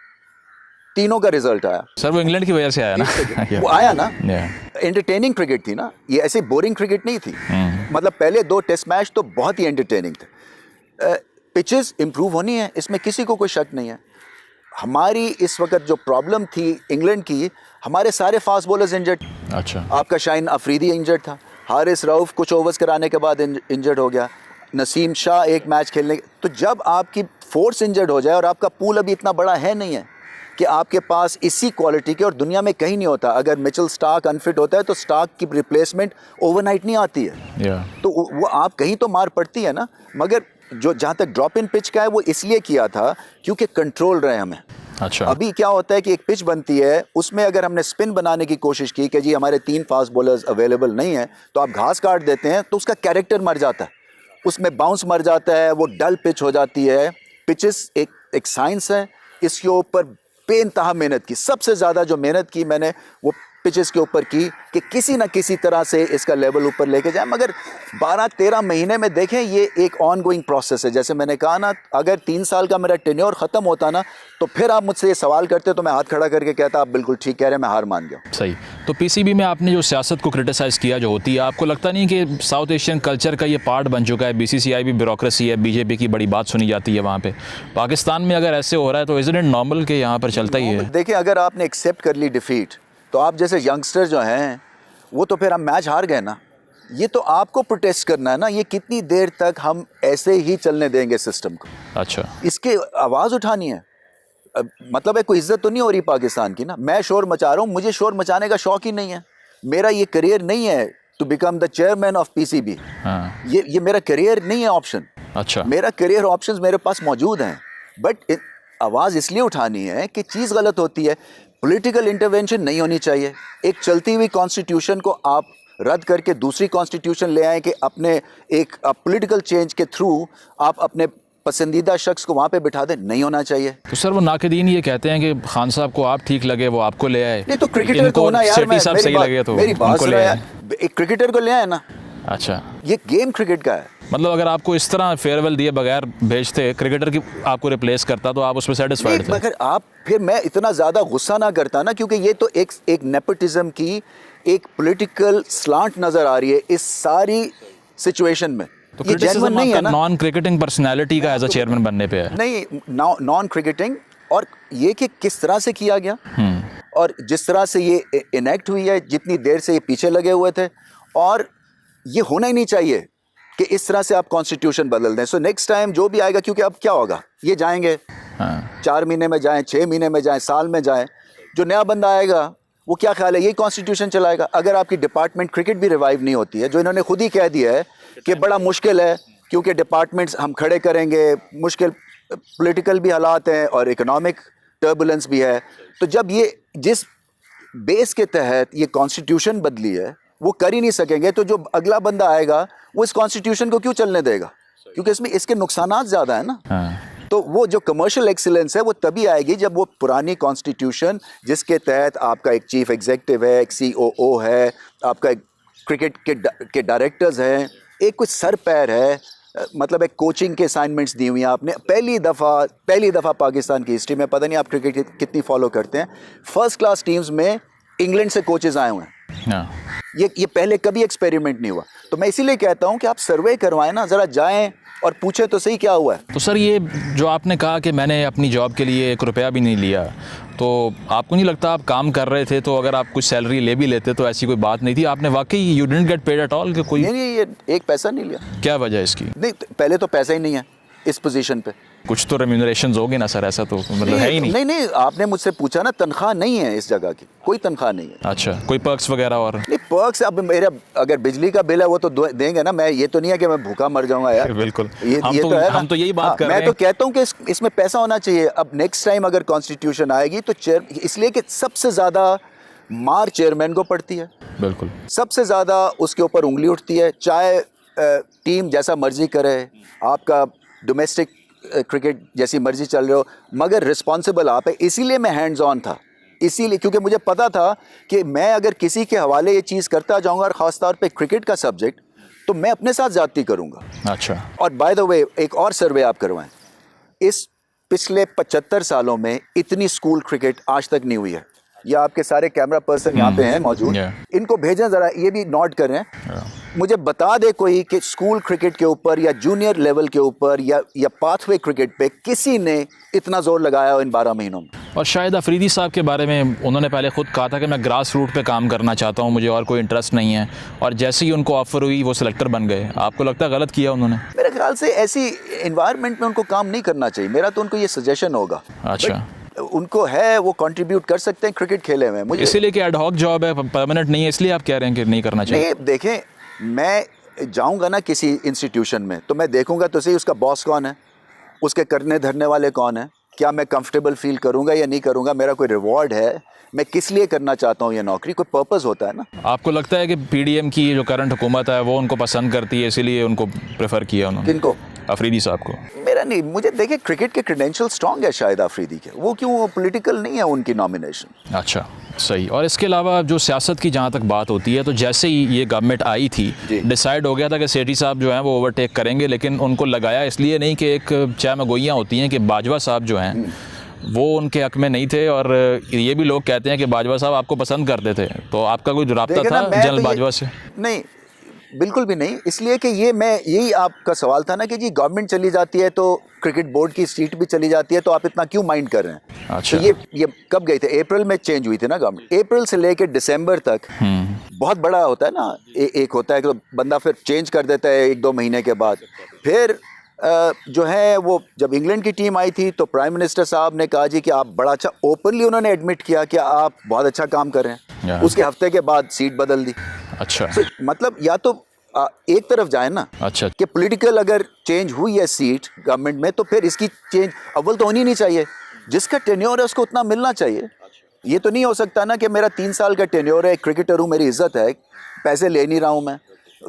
तीनों का रिजल्ट आया। सर, वो इंग्लैंड की वजह से आया ना। वो आया ना, एंटरटेनिंग क्रिकेट थी ना, ये ऐसे बोरिंग क्रिकेट नहीं थी। मतलब पहले 2 टेस्ट मैच तो बहुत ही एंटरटेनिंग थे। पिचेस इंप्रूव होनी है, इसमें किसी को कोई शक नहीं है। हमारी इस वक्त जो प्रॉब्लम थी इंग्लैंड की, हमारे सारे फास्ट बॉलर्स इंजर्ड। अच्छा। आपका शाहीन अफरीदी इंजर्ड था, हारिस रऊफ कुछ ओवर्स कराने के बाद इंजर्ड हो गया, नसीम शाह एक मैच खेलने। तो जब आपकी फोर्स इंजर्ड हो जाए और आपका पूल अभी इतना बड़ा है नहीं है कि आपके पास इसी क्वालिटी के, और दुनिया में कहीं नहीं होता, अगर मिचेल स्टार्क अनफिट होता है तो स्टार्क की रिप्लेसमेंट ओवरनाइट नहीं आती है। तो वो आप कहीं तो मार पड़ती है ना। मगर जो जहाँ तक ड्रॉप इन पिच का है वो इसलिए किया था क्योंकि कंट्रोल रहे हमें। अच्छा। अभी क्या होता है कि एक पिच बनती है, उसमें अगर हमने स्पिन बनाने की कोशिश की कि जी हमारे 3 फास्ट बॉलर्स अवेलेबल नहीं है, तो आप घास काट देते हैं तो उसका कैरेक्टर मर जाता है, उसमें बाउंस मर जाता है, वो डल पिच हो जाती है। पिचेस एक साइंस है, इसके ऊपर बेइंतहा मेहनत की, सबसे ज़्यादा जो मेहनत की मैंने वो पिचेस के ऊपर की कि किसी ना किसी तरह से इसका लेवल ऊपर लेके जाए। मगर 12-13 महीने में देखें, ये एक ऑन गोइंग प्रोसेस है। जैसे मैंने कहा ना, अगर 3 साल का मेरा टेन्योर ख़त्म होता ना, तो फिर आप मुझसे ये सवाल करते तो मैं हाथ खड़ा करके कहता आप बिल्कुल ठीक कह रहे हैं, मैं हार मान गया। सही। तो पीसीबी में आपने जो सियासत को क्रिटिसाइज़ किया जो होती है, आपको लगता नहीं कि साउथ एशियन कल्चर का ये पार्ट बन चुका है? बीसीसीआई भी ब्यूरोक्रेसी है, बीजेपी की बड़ी बात सुनी जाती है वहाँ पे। पाकिस्तान में अगर ऐसे हो रहा है तो इज़ इट नॉर्मल कि यहाँ पर चलता ही है? देखिए, अगर आपने एक्सेप्ट कर ली डिफीट, तो आप जैसे यंगस्टर जो हैं वो तो फिर हम मैच हार गए ना। ये तो आपको प्रोटेस्ट करना है ना, ये कितनी देर तक हम ऐसे ही चलने देंगे सिस्टम को? अच्छा। इसके आवाज़ उठानी है। मतलब है कोई इज्जत तो नहीं हो रही पाकिस्तान की ना। मैं शोर मचा रहा हूँ, मुझे शोर मचाने का शौक ही नहीं है। मेरा ये करियर नहीं है to become the chairman of PCB. हाँ। ये मेरा करियर नहीं है ऑप्शन। अच्छा। मेरा करियर ऑप्शंस मेरे पास मौजूद हैं, बट आवाज़ इसलिए उठानी है कि चीज़ गलत होती है। पॉलिटिकल इंटरवेंशन नहीं होनी चाहिए। एक चलती हुई कॉन्स्टिट्यूशन को आप रद्द करके दूसरी कॉन्स्टिट्यूशन ले आए कि अपने एक पॉलिटिकल चेंज के थ्रू आप अपने पसंदीदा शख्स को वहाँ पे बिठा दें, नहीं होना चाहिए। तो सर वो नाक़दीन ये कहते हैं कि खान साहब को आप ठीक लगे वो आपको ले आए। नहीं तो क्रिकेटर को ना यार, सेठी साहब सही लगे तो मेरी बात उनको ले आए। एक क्रिकेटर को ले आए ना। अच्छा। ये गेम क्रिकेट का है। मतलब अगर आपको इस तरह फेयरवेल दिए बगैर भेजते, क्रिकेटर की आपको रिप्लेस करता, तो आप उसमें सेटिस्फाइड थे? मगर आप फिर मैं इतना ज़्यादा गुस्सा ना करता ना, क्योंकि ये तो एक नेपोटिज्म की एक पॉलिटिकल स्लांट नज़र आ रही है इस सारी सिचुएशन में। तो ये जेन्युइन नहीं है ना। नॉन क्रिकेटिंग पर्सनैलिटी का एज अ चेयरमैन बनने पे है? नहीं, नॉन क्रिकेटिंग, और ये कि किस तरह से किया गया और जिस तरह से ये इनेक्ट हुई है, जितनी देर से ये पीछे लगे हुए थे, और ये होना ही नहीं चाहिए कि इस तरह से आप कॉन्स्टिट्यूशन बदल दें। सो नेक्स्ट टाइम जो भी आएगा, क्योंकि अब क्या होगा, ये जाएंगे 4 महीने में जाएं, 6 महीने में जाएं, साल में जाएं, जो नया बंदा आएगा वो क्या ख्याल है यही कॉन्स्टिट्यूशन चलाएगा? अगर आपकी डिपार्टमेंट क्रिकेट भी रिवाइव नहीं होती है, जो इन्होंने खुद ही कह दिया है कि बड़ा मुश्किल है क्योंकि डिपार्टमेंट्स हम खड़े करेंगे, मुश्किल पॉलिटिकल भी हालात हैं और इकोनॉमिक टर्बुलेंस भी है, तो जब ये जिस बेस के तहत ये कॉन्स्टिट्यूशन बदली है वो कर ही नहीं सकेंगे, तो जो अगला बंदा आएगा वो इस कॉन्स्टिट्यूशन को क्यों चलने देगा? क्योंकि इसमें इसके नुकसानात ज़्यादा है ना। तो वो जो कमर्शियल एक्सीलेंस है वो तभी आएगी जब वो पुरानी कॉन्स्टिट्यूशन, जिसके तहत आपका एक चीफ एग्जीक्यूटिव है, एक COO है, आपका एक क्रिकेट के डायरेक्टर्स हैं, एक कुछ सर पैर है, मतलब एक कोचिंग के असाइनमेंट्स दी हुई हैं आपने। पहली दफ़ा पाकिस्तान की हिस्ट्री में, पता नहीं आप क्रिकेट कितनी फॉलो करते हैं, फर्स्ट क्लास टीम्स में इंग्लैंड से कोचेज़ आए हुए हैं। ये पहले कभी एक्सपेरिमेंट नहीं हुआ। तो मैं इसीलिए कहता हूँ कि आप सर्वे करवाएं ना, ज़रा जाएं और पूछे तो सही क्या हुआ है। तो सर ये जो आपने कहा कि मैंने अपनी जॉब के लिए 1 रुपया भी नहीं लिया, तो आपको नहीं लगता आप काम कर रहे थे, तो अगर आप कुछ सैलरी ले भी लेते तो ऐसी कोई बात नहीं थी? आपने वाकई you didn't get paid at all? कोई नहीं, ये एक पैसा नहीं लिया। क्या वजह है इसकी? नहीं, पहले तो पैसा ही नहीं है इस पोजीशन पे। कुछ तो रेम्यूनरेशंस होगी ना सर, ऐसा तो मतलब है ही नहीं। नहीं, आपने मुझसे पूछा ना, तनख्वाह नहीं है इस जगह की, कोई तनख्वाह नहीं है। अच्छा, कोई पर्क्स वगैरह? और नहीं, पर्क्स अब मेरा अगर बिजली का बिल है वो तो देंगे ना। मैं ये तो नहीं है कि मैं भूखा मर जाऊंगा यार। बिल्कुल, ये तो है ना। हम तो यही बात कर रहे हैं। मैं तो कहता हूँ कि इसमें पैसा होना चाहिए। अब नेक्स्ट टाइम अगर कॉन्स्टिट्यूशन आएगी तो इसलिए कि सबसे ज़्यादा मार चेयरमैन को पड़ती है, बिल्कुल सबसे ज़्यादा उसके ऊपर उंगली उठती है। चाहे टीम जैसा मर्जी करे, आपका डोमेस्टिक क्रिकेट जैसी मर्जी चल रहे हो, मगर रिस्पॉन्सिबल आप है। इसीलिए मैं हैंड्स ऑन था, इसीलिए क्योंकि मुझे पता था कि मैं अगर किसी के हवाले ये चीज़ करता जाऊंगा, और ख़ास तौर पे क्रिकेट का सब्जेक्ट, तो मैं अपने साथ ज़्यादती करूंगा। अच्छा। और बाय द वे एक और सर्वे आप करवाएं, इस पिछले 75 सालों में इतनी स्कूल क्रिकेट आज तक नहीं हुई है। या आपके सारे कैमरा पर्सन यहाँ पे हैं मौजूद, इनको भेजें ज़रा, ये भी नोट करें। मुझे बता दे कोई कि स्कूल क्रिकेट के ऊपर या जूनियर लेवल के ऊपर या पाथवे क्रिकेट पे किसी ने इतना जोर लगाया हो इन 12 महीनों में। और शायद अफरीदी साहब के बारे में उन्होंने पहले खुद कहा था कि मैं ग्रास रूट पे काम करना चाहता हूँ, मुझे और कोई इंटरेस्ट नहीं है, और जैसे ही उनको ऑफर हुई वो सिलेक्टर बन गए। आपको लगता है गलत किया उन्होंने? मेरे ख्याल से ऐसी इन्वायरमेंट में उनको काम नहीं करना चाहिए। मेरा तो उनको ये सजेशन होगा। अच्छा, उनको है, वो कंट्रीब्यूट कर सकते हैं क्रिकेट खेले में। मुझे इसीलिए कि एडहॉक जॉब है, परमानेंट नहीं है, इसलिए आप कह रहे हैं कि नहीं करना चाहिए? नहीं, देखें, मैं जाऊंगा ना किसी इंस्टीट्यूशन में तो मैं देखूंगा तो सही उसका बॉस कौन है, उसके करने धरने वाले कौन है, क्या मैं कंफर्टेबल फील करूँगा या नहीं करूँगा, मेरा कोई रिवॉर्ड है, मैं किस लिए करना चाहता हूँ ये नौकरी, कोई पर्पस होता है ना। आपको लगता है कि पीडीएम की जो करंट हुकूमत है वो उनको पसंद करती है, इसीलिए उनको प्रेफर किया उन्होंने? किनको? अफरीदी साहब को। मेरा नहीं, मुझे देखिए क्रिकेट के क्रेडेंशियल स्ट्रॉन्ग है शायद अफरीदी के, वो क्यों पॉलिटिकल नहीं है उनकी नॉमिनेशन। अच्छा, सही। और इसके अलावा जो सियासत की जहाँ तक बात होती है, तो जैसे ही ये गवर्नमेंट आई थी डिसाइड हो गया था कि सेठी साहब जो हैं वो ओवरटेक करेंगे, लेकिन उनको लगाया इसलिए नहीं कि एक चाय में गोइयाँ होती हैं कि बाजवा साहब जो हैं वो उनके हक में नहीं थे, और ये भी लोग कहते हैं कि बाजवा साहब आपको पसंद करते थे, तो आपका कोई रब्ता था जनरल बाजवा से? नहीं, बिल्कुल भी नहीं, इसलिए कि ये मैं यही आपका सवाल था ना कि जी गवर्नमेंट चली जाती है तो क्रिकेट बोर्ड की सीट भी चली जाती है, तो आप इतना क्यों माइंड कर रहे हैं? अच्छा। तो ये कब गए थे? अप्रैल में चेंज हुई थी ना गवर्नमेंट, अप्रैल से लेकर दिसंबर तक बहुत बड़ा होता है ना, एक होता है कि बंदा फिर चेंज कर देता है 1-2 महीने के बाद। फिर जो है वो जब इंग्लैंड की टीम आई थी तो प्राइम मिनिस्टर साहब ने कहा जी कि आप बड़ा अच्छा, ओपनली उन्होंने एडमिट किया कि आप बहुत अच्छा काम कर रहे हैं। उसके हफ्ते के बाद सीट बदल दी। अच्छा। तो मतलब या तो एक तरफ जाए ना, अच्छा, कि पॉलिटिकल अगर चेंज हुई है सीट गवर्नमेंट में, तो फिर इसकी चेंज अव्वल तो होनी नहीं चाहिए, जिसका टेन्योर है उसको उतना मिलना चाहिए। ये तो नहीं हो सकता ना कि मेरा 3 साल का टेन्योर है, क्रिकेटर हूँ, मेरी इज्जत है, पैसे ले नहीं रहा हूँ, मैं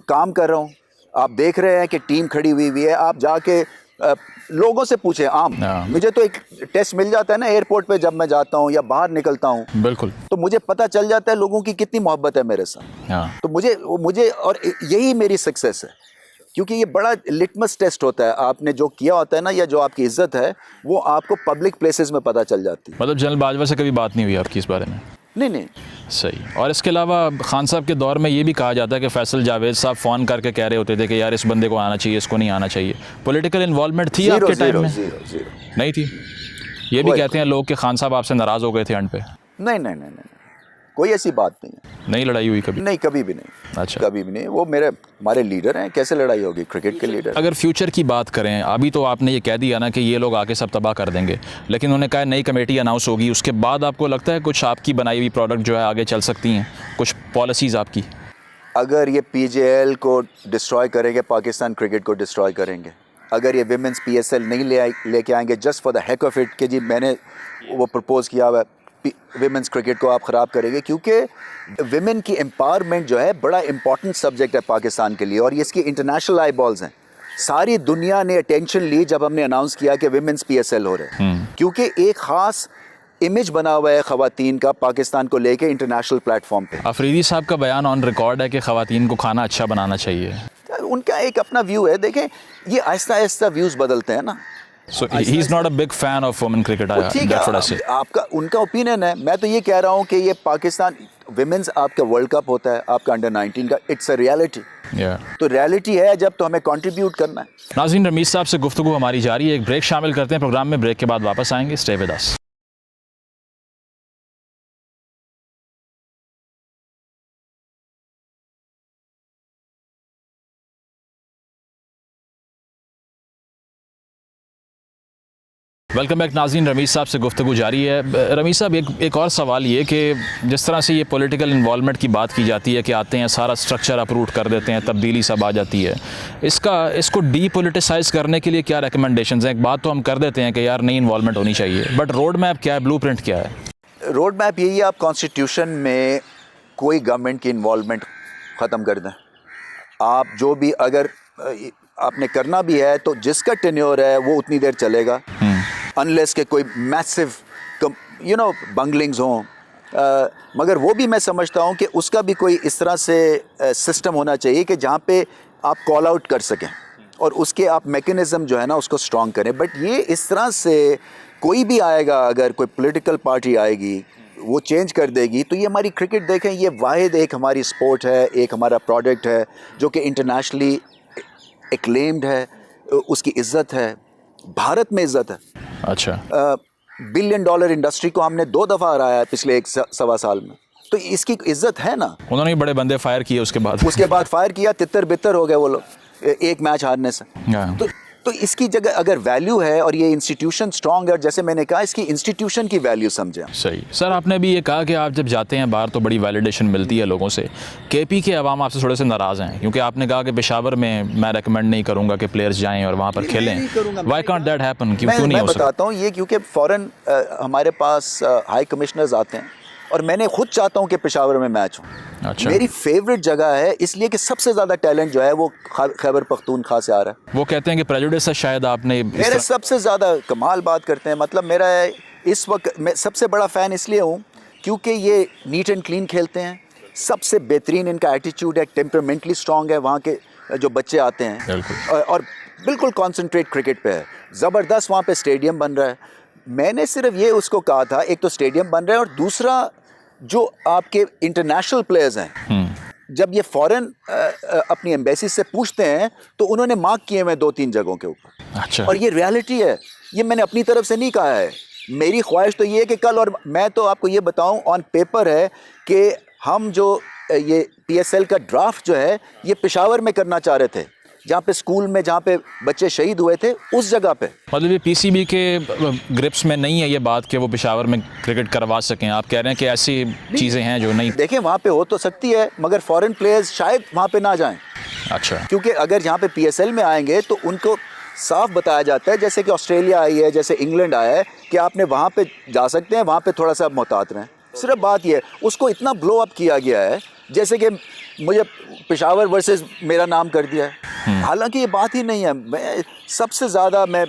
काम कर रहा हूँ। आप देख रहे हैं कि टीम खड़ी हुई है, आप जाके लोगों से पूछे आम, मुझे तो एक टेस्ट मिल जाता है ना एयरपोर्ट पे जब मैं जाता हूँ या बाहर निकलता हूँ, बिल्कुल, तो मुझे पता चल जाता है लोगों की कितनी मोहब्बत है मेरे साथ। तो मुझे और यही मेरी सक्सेस है, क्योंकि ये बड़ा लिटमस टेस्ट होता है, आपने जो किया होता है ना, या जो आपकी इज्जत है वो आपको पब्लिक प्लेसेस में पता चल जाती है। मतलब जनरल बाजवा से कभी बात नहीं हुई आपकी इस बारे में? नहीं। सही। और इसके अलावा खान साहब के दौर में ये भी कहा जाता है कि फैसल जावेद साहब फ़ोन करके कह रहे होते थे कि यार इस बंदे को आना चाहिए, इसको नहीं आना चाहिए। पॉलिटिकल इन्वॉल्वमेंट थी आपके टाइम में? जीरो। नहीं थी? ये भी कहते हैं लोग कि खान साहब आपसे नाराज़ हो गए थे एंड पे? नहीं, कोई ऐसी बात नहीं है। नहीं लड़ाई हुई कभी? नहीं, कभी भी नहीं। अच्छा, कभी भी नहीं। वो हमारे लीडर हैं, कैसे लड़ाई होगी, क्रिकेट के लीडर। अगर फ्यूचर की बात करें, अभी तो आपने ये कह दिया ना कि ये लोग आके सब तबाह कर देंगे, लेकिन उन्होंने कहा नई कमेटी अनाउंस होगी, उसके बाद आपको लगता है कुछ आपकी बनाई हुई प्रोडक्ट जो है आगे चल सकती हैं, कुछ पॉलिसीज़ आपकी? अगर ये PJL को डिस्ट्रॉय करेंगे, पाकिस्तान क्रिकेट को डिस्ट्रॉय करेंगे, अगर ये विमेंस PSL नहीं लेके आएंगे just for the heck of it कि जी मैंने वो प्रपोज किया हुआ विमेंस क्रिकेट को आप ख़राब करेंगे, क्योंकि विमेन की एम्पावरमेंट जो है बड़ा इंपॉर्टेंट सब्जेक्ट है पाकिस्तान के लिए, और ये इसकी इंटरनेशनल आई बॉल्स हैं। सारी दुनिया ने अटेंशन ली जब हमने अनाउंस किया कि विमेंस PSL हो रहे हैं, क्योंकि एक ख़ास इमेज बना हुआ है ख़वातीन का पाकिस्तान को लेके इंटरनेशनल प्लेटफॉर्म पे। अफरीदी साहब का बयान ऑन रिकॉर्ड है कि ख़वातीन को खाना अच्छा बनाना चाहिए। उनका एक अपना व्यू है, देखें ये आहिस्ता आहिस्ता व्यूज़ बदलते हैं ना। So he is not a big fan of women cricket. ठीक है, आपका उनका ओपिनियन है। मैं तो ये कह रहा हूँ कि ये पाकिस्तान विमेंस आपका वर्ल्ड कप होता है, आपका अंडर 19 का, इट्स अ रियलिटी। तो रियलिटी है जब, तो हमें कंट्रीब्यूट करना है। नाज़रीन, रमीज़ साहब से गुफ्तगू हमारी जारी है, एक ब्रेक शामिल करते हैं प्रोग्राम में, ब्रेक के बाद वापस आएंगे। Stay with us. Welcome back नाज़रीन, रमीज़ साहब से गुफ्तगू जारी है। रमीज़ साहब, एक और सवाल ये कि जिस तरह से ये पॉलिटिकल इन्वॉल्वमेंट की बात की जाती है कि आते हैं सारा स्ट्रक्चर अप्रूव कर देते हैं, तब्दीली सब आ जाती है, इसको डीपोलिटिसाइज़ करने के लिए क्या रिकमेंडेशंस हैं? एक बात तो हम कर देते हैं कि यार नई इन्वॉल्वमेंट होनी चाहिए, बट रोड मैप क्या है, ब्लू प्रिंट क्या है? रोड मैप यही है, आप कॉन्स्टिट्यूशन में कोई गवर्नमेंट की इन्वॉल्वमेंट ख़त्म कर दें। आप जो भी अगर आपने करना भी है तो जिसका टेन्योर है वो उतनी देर चलेगा, अनलेस के कोई मैसिव बंगलिंग्स हों। मगर वो भी मैं समझता हूँ कि उसका भी कोई इस तरह से सिस्टम होना चाहिए कि जहाँ पे आप कॉल आउट कर सकें और उसके आप मैकेनिज़्म जो है ना उसको स्ट्रॉन्ग करें। बट ये इस तरह से कोई भी आएगा, अगर कोई पॉलिटिकल पार्टी आएगी वो चेंज कर देगी, तो ये हमारी क्रिकेट देखें, ये वाहिद एक हमारी स्पोर्ट है, एक हमारा प्रोडक्ट है जो कि इंटरनेशनली एक्लेम्ड है, उसकी इज़्ज़त है, भारत में इज़्ज़त है। अच्छा, $1 बिलियन इंडस्ट्री को हमने 2 दफ़ा हराया है पिछले 1-1.25 साल में, तो इसकी इज्जत है ना। उन्होंने भी बड़े बंदे फायर किए उसके बाद फायर किया, तितर बितर हो गए वो लोग एक मैच हारने से। तो इसकी जगह अगर वैल्यू है और ये इंस्टीट्यूशन स्ट्रांग है, और जैसे मैंने कहा इसकी इंस्टीट्यूशन की वैल्यू समझें। सही। सर आपने भी ये कहा कि आप जब जाते हैं बाहर तो बड़ी वैलिडेशन मिलती है लोगों से। केपी के अवाम आपसे थोड़े से नाराज़ हैं क्योंकि आपने कहा कि पेशावर में मैं रेकमेंड नहीं करूँगा कि प्लेयर्स जाएँ और वहाँ पर खेलें। वाई कांट दैट हैपन, क्यों नहीं हो सकता? बताता हूँ ये, क्योंकि फ़ौरन हमारे पास हाई कमिश्नर्स आते हैं और मैंने खुद चाहता हूँ कि पेशावर में मैच हो। अच्छा। मेरी फेवरेट जगह है इसलिए कि सबसे ज़्यादा टैलेंट जो है वो खैबर पख्तूनख्वा से आ रहा है। वो कहते हैं कि प्रेजुडिस है शायद आपने मेरे सबसे ज़्यादा कमाल बात करते हैं, मतलब मेरा इस वक्त मैं सबसे बड़ा फ़ैन इसलिए हूँ क्योंकि ये नीट एंड क्लीन खेलते हैं, सबसे बेहतरीन इनका एटीट्यूड है, टेम्परामेंटली स्ट्रॉन्ग है, वहाँ के जो बच्चे आते हैं और बिल्कुल कॉन्सेंट्रेट क्रिकेट पे है। ज़बरदस्त वहाँ पे स्टेडियम बन रहा है। मैंने सिर्फ ये उसको कहा था, एक तो स्टेडियम बन रहा है और दूसरा जो आपके इंटरनेशनल प्लेयर्स हैं, जब ये फ़ॉरेन अपनी एम्बेसी से पूछते हैं तो उन्होंने मार्क किए हुए 2-3 जगहों के ऊपर। अच्छा। और ये रियलिटी है, ये मैंने अपनी तरफ से नहीं कहा है। मेरी ख्वाहिश तो ये है कि कल, और मैं तो आपको ये बताऊं ऑन पेपर है कि हम जो ये PSL का ड्राफ्ट जो है ये पेशावर में करना चाह रहे थे, जहाँ पे स्कूल में जहाँ पे बच्चे शहीद हुए थे उस जगह पे। मतलब ये PCB के ग्रिप्स में नहीं है ये बात कि वो पेशावर में क्रिकेट करवा सकें। आप कह रहे हैं कि ऐसी चीज़ें हैं जो नहीं। देखें वहाँ पे हो तो सकती है मगर फॉरेन प्लेयर्स शायद वहाँ पे ना जाएं। अच्छा। क्योंकि अगर यहाँ पे PSL में आएंगे तो उनको साफ बताया जाता है, जैसे कि ऑस्ट्रेलिया आई है, जैसे इंग्लैंड आया है, कि आपने वहाँ पे जा सकते हैं, वहाँ पे थोड़ा सा मोहतात रहें। सिर्फ बात ये है, उसको इतना ब्लो अप किया गया है जैसे कि मुझे पेशावर वर्सेस मेरा नाम कर दिया है। हालांकि ये बात ही नहीं है। मैं सबसे ज़्यादा मैं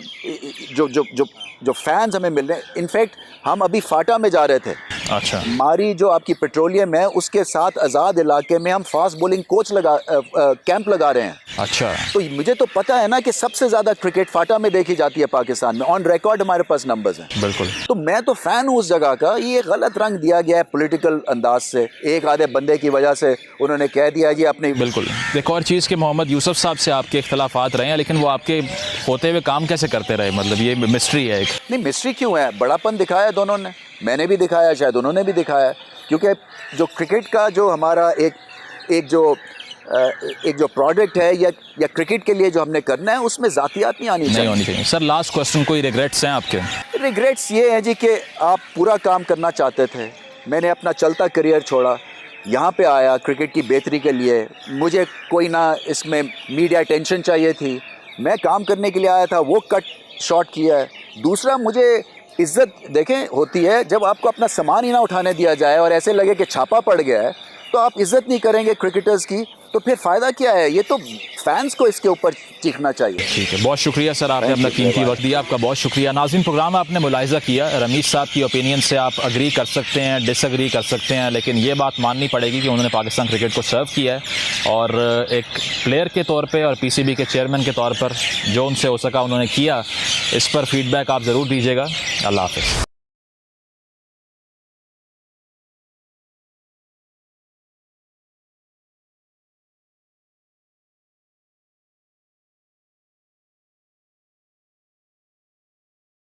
जो फैंस हमें मिल रहे हैं, इनफैक्ट हम अभी फाटा में जा रहे थे। अच्छा। हमारी जो आपकी पेट्रोलियम है उसके साथ आज़ाद इलाके में हम फास्ट बॉलिंग कोच कैंप लगा रहे हैं। अच्छा। तो मुझे तो पता है ना कि सबसे ज़्यादा क्रिकेट फाटा में देखी जाती है पाकिस्तान में, ऑन रिकॉर्ड हमारे पास नंबर्स हैं। बिल्कुल। तो मैं तो फ़ैन हूँ उस जगह का। ये गलत रंग दिया गया है पॉलिटिकल अंदाज से, एक आधे बंदे की वजह से उन्होंने कह दिया जी अपने। बिल्कुल। एक और चीज़ कि मोहम्मद यूसुफ साहब से आपके इख्तलाफात रहे हैं, लेकिन वो आपके होते हुए काम कैसे करते रहे? मतलब ये मिस्ट्री है एक। नहीं, मिस्ट्री क्यों है? बड़ापन दिखाया दोनों ने, मैंने भी दिखाया, शायद उन्होंने भी दिखाया। क्योंकि जो क्रिकेट का जो हमारा एक जो प्रोडक्ट है या क्रिकेट के लिए जो हमने करना है उसमें ज़ातियात नहीं आनी चाहिए। सर लास्ट क्वेश्चन, कोई रिग्रेट्स हैं आपके? रिग्रेट्स ये हैं जी कि आप पूरा काम करना चाहते थे, मैंने अपना चलता करियर छोड़ा, यहाँ पे आया क्रिकेट की बेहतरी के लिए। मुझे कोई ना इसमें मीडिया अटेंशन चाहिए थी, मैं काम करने के लिए आया था, वो कट शॉट किया है। दूसरा, मुझे इज़्ज़त देखें होती है जब आपको अपना सामान ही ना उठाने दिया जाए और ऐसे लगे कि छापा पड़ गया है, तो आप इज़्ज़त नहीं करेंगे क्रिकेटर्स की, तो फिर फ़ायदा क्या है? ये तो फैंस को इसके ऊपर सीखना चाहिए। ठीक है, बहुत शुक्रिया सर, आपने अपना कीमती वक्त दिया, आपका बहुत शुक्रिया। नाज़रीन, प्रोग्राम में आपने मुलाहिज़ा किया, रमीज़ साहब की ओपिनियन से आप अग्री कर सकते हैं, डिसअग्री कर सकते हैं, लेकिन ये बात माननी पड़ेगी कि उन्होंने पाकिस्तान क्रिकेट को सर्व किया है और एक प्लेयर के तौर पर और PCB के चेयरमैन के तौर पर जो उनसे हो सका उन्होंने किया। इस पर फीडबैक आप ज़रूर दीजिएगा। अल्लाह हाफ़िज़।